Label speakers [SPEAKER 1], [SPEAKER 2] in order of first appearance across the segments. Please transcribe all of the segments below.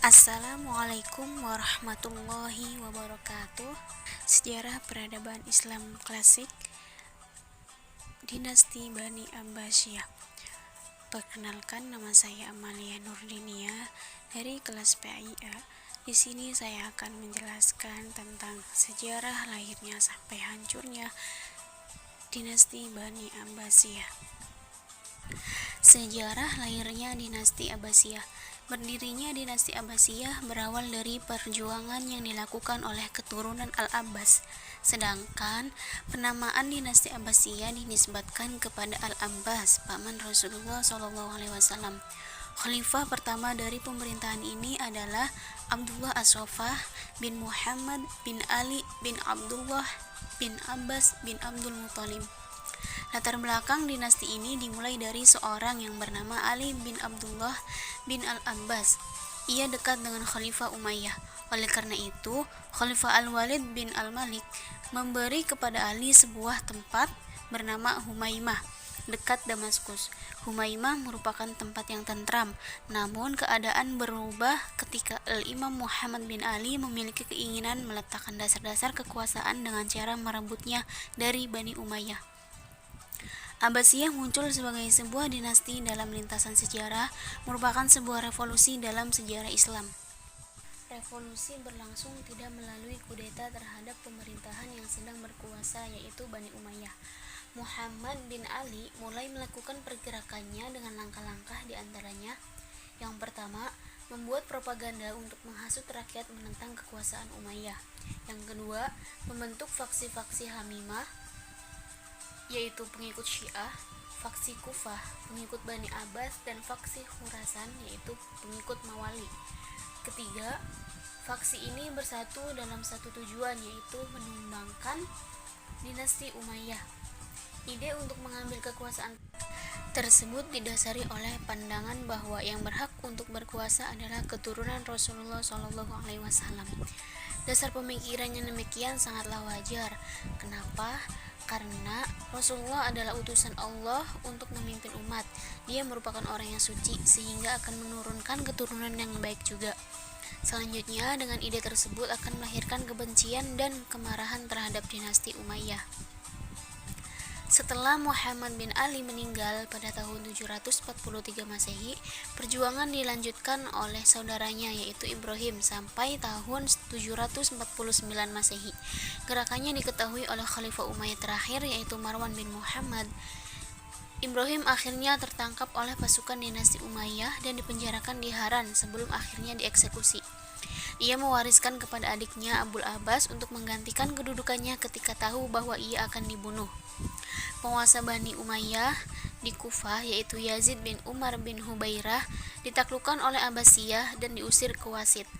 [SPEAKER 1] Assalamualaikum warahmatullahi wabarakatuh. Sejarah peradaban Islam klasik, Dinasti Bani Abbasiyah. Perkenalkan, nama saya Amalia Nurdinia dari kelas PAIA. Di sini saya akan menjelaskan tentang sejarah lahirnya sampai hancurnya Dinasti Bani Abbasiyah. Sejarah lahirnya Dinasti Abbasiyah. Berdirinya Dinasti Abbasiyah berawal dari perjuangan yang dilakukan oleh keturunan Al-Abbas, sedangkan penamaan Dinasti Abbasiyah dinisbatkan kepada Al-Abbas, paman Rasulullah SAW. Khalifah pertama dari pemerintahan ini adalah Abdullah As-Saffah bin Muhammad bin Ali bin Abdullah bin Abbas bin Abdul Muthalib. Latar belakang dinasti ini dimulai dari seorang yang bernama Ali bin Abdullah bin Al-Abbas. Ia dekat dengan Khalifah Umayyah. Oleh karena itu, Khalifah Al-Walid bin Al-Malik memberi kepada Ali sebuah tempat bernama Humaimah, dekat Damaskus. Humaimah merupakan tempat yang tentram, namun keadaan berubah ketika Al-Imam Muhammad bin Ali memiliki keinginan meletakkan dasar-dasar kekuasaan dengan cara merebutnya dari Bani Umayyah. Abbasiyah muncul sebagai sebuah dinasti dalam lintasan sejarah, merupakan sebuah revolusi dalam sejarah Islam. Revolusi berlangsung tidak melalui kudeta terhadap pemerintahan yang sedang berkuasa, yaitu Bani Umayyah. Muhammad bin Ali mulai melakukan pergerakannya dengan langkah-langkah, di antaranya yang pertama, membuat propaganda untuk menghasut rakyat menentang kekuasaan Umayyah. Yang kedua, membentuk faksi-faksi Hamimah, yaitu pengikut Syiah, faksi Kufah, pengikut Bani Abbas, dan faksi Khurasan, yaitu pengikut Mawali. Ketiga, faksi ini bersatu dalam satu tujuan, yaitu menumbangkan dinasti Umayyah. Ide untuk mengambil kekuasaan tersebut didasari oleh pandangan bahwa yang berhak untuk berkuasa adalah keturunan Rasulullah SAW. Dasar pemikirannya demikian sangatlah wajar. Kenapa? Karena Rasulullah adalah utusan Allah untuk memimpin umat. Dia merupakan orang yang suci, sehingga akan menurunkan keturunan yang baik juga. Selanjutnya, dengan ide tersebut akan melahirkan kebencian dan kemarahan terhadap dinasti Umayyah. Setelah Muhammad bin Ali meninggal pada tahun 743 Masehi, perjuangan dilanjutkan oleh saudaranya, yaitu Ibrahim, sampai tahun 749 Masehi. Gerakannya diketahui oleh Khalifah Umayyah terakhir, yaitu Marwan bin Muhammad. Ibrahim akhirnya tertangkap oleh pasukan dinasti Umayyah dan dipenjarakan di Haran sebelum akhirnya dieksekusi. Ia mewariskan kepada adiknya Abul Abbas untuk menggantikan kedudukannya ketika tahu bahwa ia akan dibunuh. Penguasa Bani Umayyah di Kufah, yaitu Yazid bin Umar bin Hubairah, ditaklukkan oleh Abbasiyah dan diusir ke Wasit.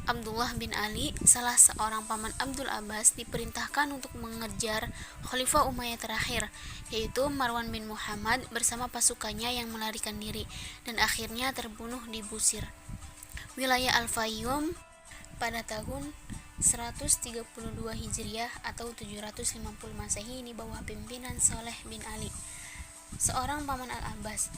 [SPEAKER 1] Abdullah bin Ali, salah seorang paman Abdul Abbas, diperintahkan untuk mengejar Khalifah Umayyah terakhir, yaitu Marwan bin Muhammad, bersama pasukannya yang melarikan diri, dan akhirnya terbunuh di Busir, wilayah Al-Fayyum, pada tahun 132 Hijriah atau 750 Masehi di bawah pimpinan Saleh bin Ali, seorang paman Al-Abbas.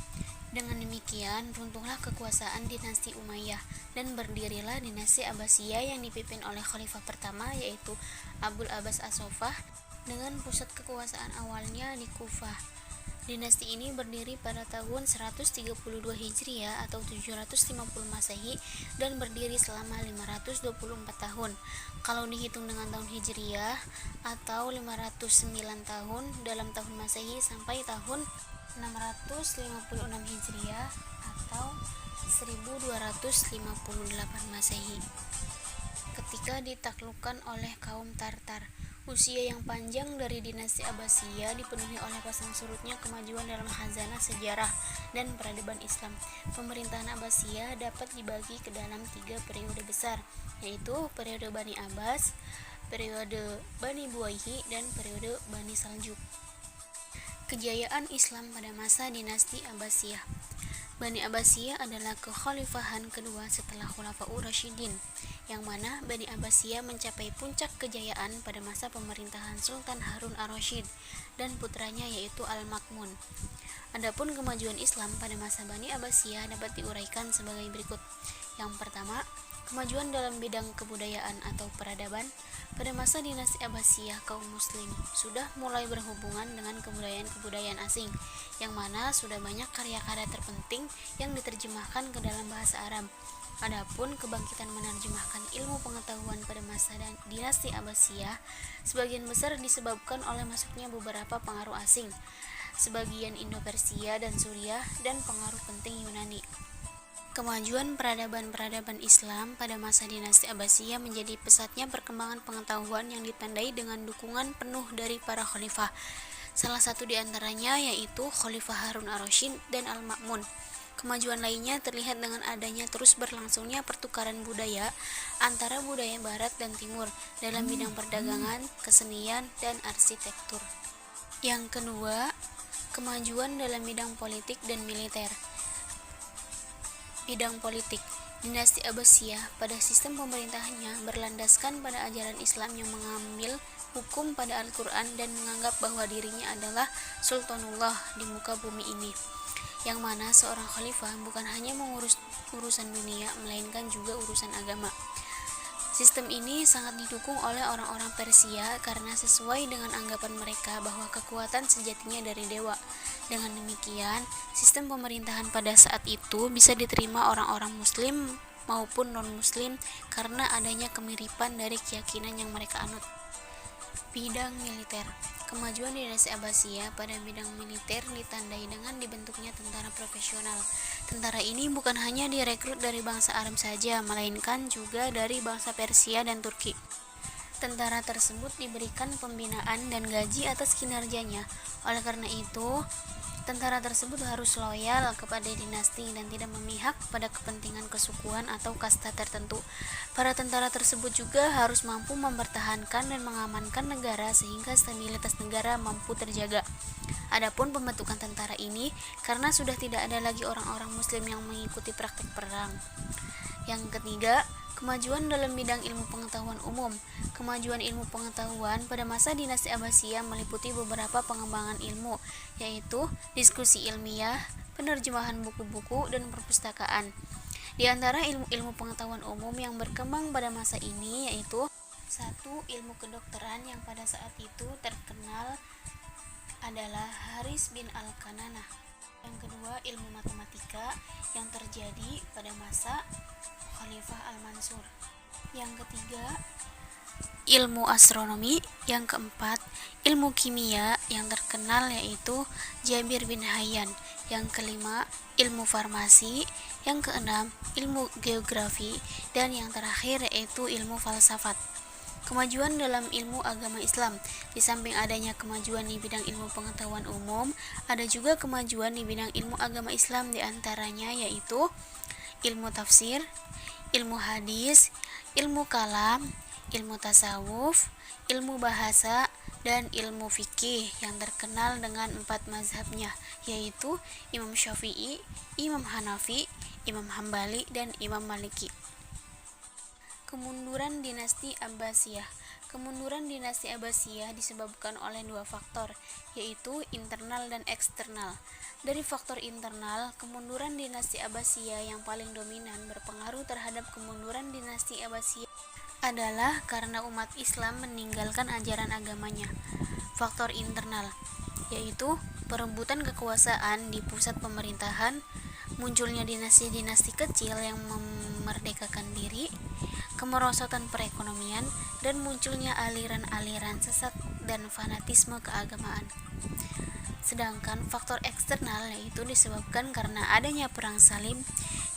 [SPEAKER 1] Dengan demikian, runtuhlah kekuasaan dinasti Umayyah dan berdirilah dinasti Abbasiyah yang dipimpin oleh khalifah pertama, yaitu Abul Abbas As-Saffah, dengan pusat kekuasaan awalnya di Kufah. Dinasti ini berdiri pada tahun 132 Hijriah atau 750 Masehi dan berdiri selama 524 tahun. Kalau dihitung dengan tahun Hijriah atau 509 tahun dalam tahun Masehi sampai tahun 656 Hijriah atau 1258 Masehi. Ketika ditaklukkan oleh kaum Tartar, usia yang panjang dari dinasti Abbasiyah dipenuhi oleh pasang surutnya kemajuan dalam khazanah sejarah dan peradaban Islam. Pemerintahan Abbasiyah dapat dibagi ke dalam 3 periode besar, yaitu periode Bani Abbas, periode Bani Buwayhi, dan periode Bani Saljuk. Kejayaan Islam pada masa dinasti Abbasiyah. Bani Abbasiyah adalah kekhalifahan kedua setelah Khulafaur Rasyidin, yang mana Bani Abbasiyah mencapai puncak kejayaan pada masa pemerintahan Sultan Harun ar-Rasyid dan putranya, yaitu Al-Ma'mun. Adapun kemajuan Islam pada masa Bani Abbasiyah dapat diuraikan sebagai berikut. Yang pertama, Kemajuan dalam bidang kebudayaan atau peradaban. Pada masa dinasti Abbasiyah, kaum muslim sudah mulai berhubungan dengan kebudayaan-kebudayaan asing, yang mana sudah banyak karya-karya terpenting yang diterjemahkan ke dalam bahasa Arab. Adapun kebangkitan menerjemahkan ilmu pengetahuan pada masa dinasti Abbasiyah sebagian besar disebabkan oleh masuknya beberapa pengaruh asing, sebagian Indo-Persia dan Suriah, dan pengaruh penting Yunani. Kemajuan peradaban-peradaban Islam pada masa dinasti Abbasiyah menjadi pesatnya perkembangan pengetahuan yang ditandai dengan dukungan penuh dari para khalifah. Salah satu di antaranya yaitu Khalifah Harun ar-Rasyid dan Al-Ma'mun. Kemajuan lainnya terlihat dengan adanya terus berlangsungnya pertukaran budaya antara budaya barat dan timur dalam bidang perdagangan, kesenian, dan arsitektur. Yang kedua, kemajuan dalam bidang politik dan militer. Bidang politik. Dinasti Abbasiyah pada sistem pemerintahannya berlandaskan pada ajaran Islam yang mengambil hukum pada Al-Quran dan menganggap bahwa dirinya adalah Sultanullah di muka bumi ini, yang mana seorang khalifah bukan hanya mengurus urusan dunia, melainkan juga urusan agama. Sistem ini sangat didukung oleh orang-orang Persia karena sesuai dengan anggapan mereka bahwa kekuatan sejatinya dari dewa. Dengan demikian, sistem pemerintahan pada saat itu bisa diterima orang-orang muslim maupun non-muslim karena adanya kemiripan dari keyakinan yang mereka anut. Bidang militer. Kemajuan dinasti Abbasiyah pada bidang militer ditandai dengan dibentuknya tentara profesional. Tentara ini bukan hanya direkrut dari bangsa Arab saja, melainkan juga dari bangsa Persia dan Turki. Tentara tersebut diberikan pembinaan dan gaji atas kinerjanya. Oleh karena itu, tentara tersebut harus loyal kepada dinasti dan tidak memihak pada kepentingan kesukuan atau kasta tertentu. Para tentara tersebut juga harus mampu mempertahankan dan mengamankan negara sehingga stabilitas negara mampu terjaga. Adapun pembentukan tentara ini karena sudah tidak ada lagi orang-orang muslim yang mengikuti praktik perang. Yang ketiga, kemajuan dalam bidang ilmu pengetahuan umum. Kemajuan ilmu pengetahuan pada masa dinasti Abbasiyah meliputi beberapa pengembangan ilmu, yaitu diskusi ilmiah, penerjemahan buku-buku, dan perpustakaan. Di antara ilmu-ilmu pengetahuan umum yang berkembang pada masa ini yaitu: 1. Ilmu kedokteran yang pada saat itu terkenal adalah Haris bin Al-Kananah. Yang kedua, ilmu matematika yang terjadi pada masa Khalifah Al-Mansur. Yang ketiga, ilmu astronomi. Yang keempat, ilmu kimia yang terkenal yaitu Jabir bin Hayyan. Yang kelima, ilmu farmasi. Yang keenam, ilmu geografi. Dan yang terakhir yaitu ilmu falsafat. Kemajuan dalam ilmu agama Islam. Di samping adanya kemajuan di bidang ilmu pengetahuan umum, ada juga kemajuan di bidang ilmu agama Islam, di antaranya yaitu ilmu tafsir, ilmu hadis, ilmu kalam, ilmu tasawuf, ilmu bahasa, dan ilmu fikih yang terkenal dengan 4 mazhabnya, yaitu Imam Syafi'i, Imam Hanafi, Imam Hambali, dan Imam Maliki. Kemunduran dinasti Abbasiyah. Kemunduran dinasti Abbasiyah disebabkan oleh 2 faktor, yaitu internal dan eksternal. Dari faktor internal, kemunduran dinasti Abbasiyah yang paling dominan berpengaruh terhadap kemunduran dinasti Abbasiyah adalah karena umat Islam meninggalkan ajaran agamanya. Faktor internal yaitu perebutan kekuasaan di pusat pemerintahan, munculnya dinasti-dinasti kecil yang memerdekakan diri, kemerosotan perekonomian, dan munculnya aliran-aliran sesat dan fanatisme keagamaan. Sedangkan faktor eksternal yaitu disebabkan karena adanya perang salib.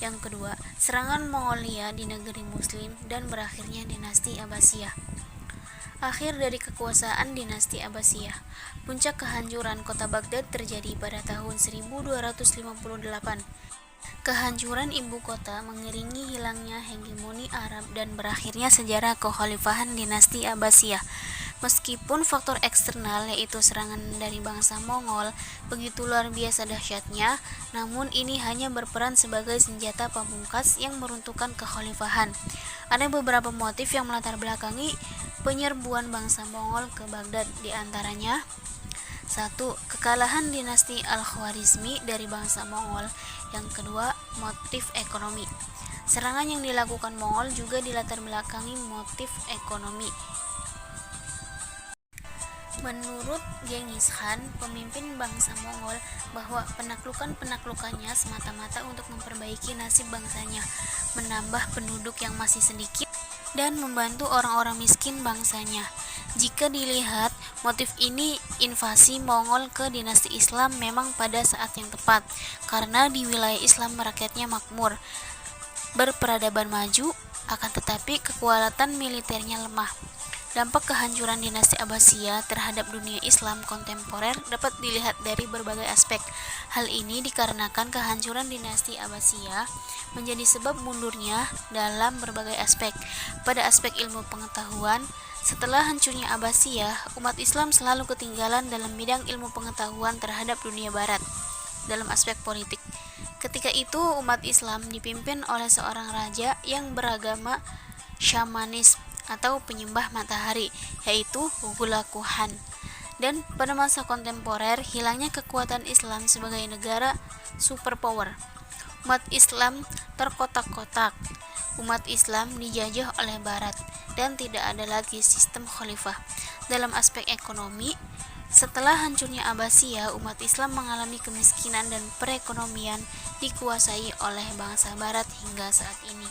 [SPEAKER 1] Yang kedua, serangan Mongolia di negeri muslim, dan berakhirnya dinasti Abbasiyah. Akhir dari kekuasaan dinasti Abbasiyah. Puncak kehancuran kota Baghdad terjadi pada tahun 1258. Kehancuran ibu kota mengiringi hilangnya hegemoni Arab dan berakhirnya sejarah kekhalifahan dinasti Abbasiyah. Meskipun faktor eksternal yaitu serangan dari bangsa Mongol begitu luar biasa dahsyatnya, namun ini hanya berperan sebagai senjata pamungkas yang meruntuhkan kekhalifahan. Ada beberapa motif yang melatar belakangi penyerbuan bangsa Mongol ke Baghdad, di antaranya: 1. Kekalahan dinasti Al-Khwarizmi dari bangsa Mongol. Yang kedua, motif ekonomi. Serangan yang dilakukan Mongol juga dilatar belakangi motif ekonomi. Menurut Genghis Khan, pemimpin bangsa Mongol, bahwa penaklukannya semata-mata untuk memperbaiki nasib bangsanya, menambah penduduk yang masih sedikit, dan membantu orang-orang miskin bangsanya. Jika dilihat, motif ini invasi Mongol ke dinasti Islam memang pada saat yang tepat, karena di wilayah Islam rakyatnya makmur, berperadaban maju, akan tetapi kekuatan militernya lemah. Dampak kehancuran dinasti Abbasiyah terhadap dunia Islam kontemporer dapat dilihat dari berbagai aspek. Hal ini dikarenakan kehancuran dinasti Abbasiyah menjadi sebab mundurnya dalam berbagai aspek. Pada aspek ilmu pengetahuan, setelah hancurnya Abbasiyah, umat Islam selalu ketinggalan dalam bidang ilmu pengetahuan terhadap dunia barat. Dalam aspek politik, ketika itu umat Islam dipimpin oleh seorang raja yang beragama Syamanisme atau penyembah matahari, yaitu Hulagu Khan. Dan pada masa kontemporer, hilangnya kekuatan Islam sebagai negara superpower. Umat Islam terkotak-kotak. Umat Islam dijajah oleh Barat dan tidak ada lagi sistem khalifah. Dalam aspek ekonomi, setelah hancurnya Abbasiyah, umat Islam mengalami kemiskinan dan perekonomian dikuasai oleh bangsa Barat hingga saat ini.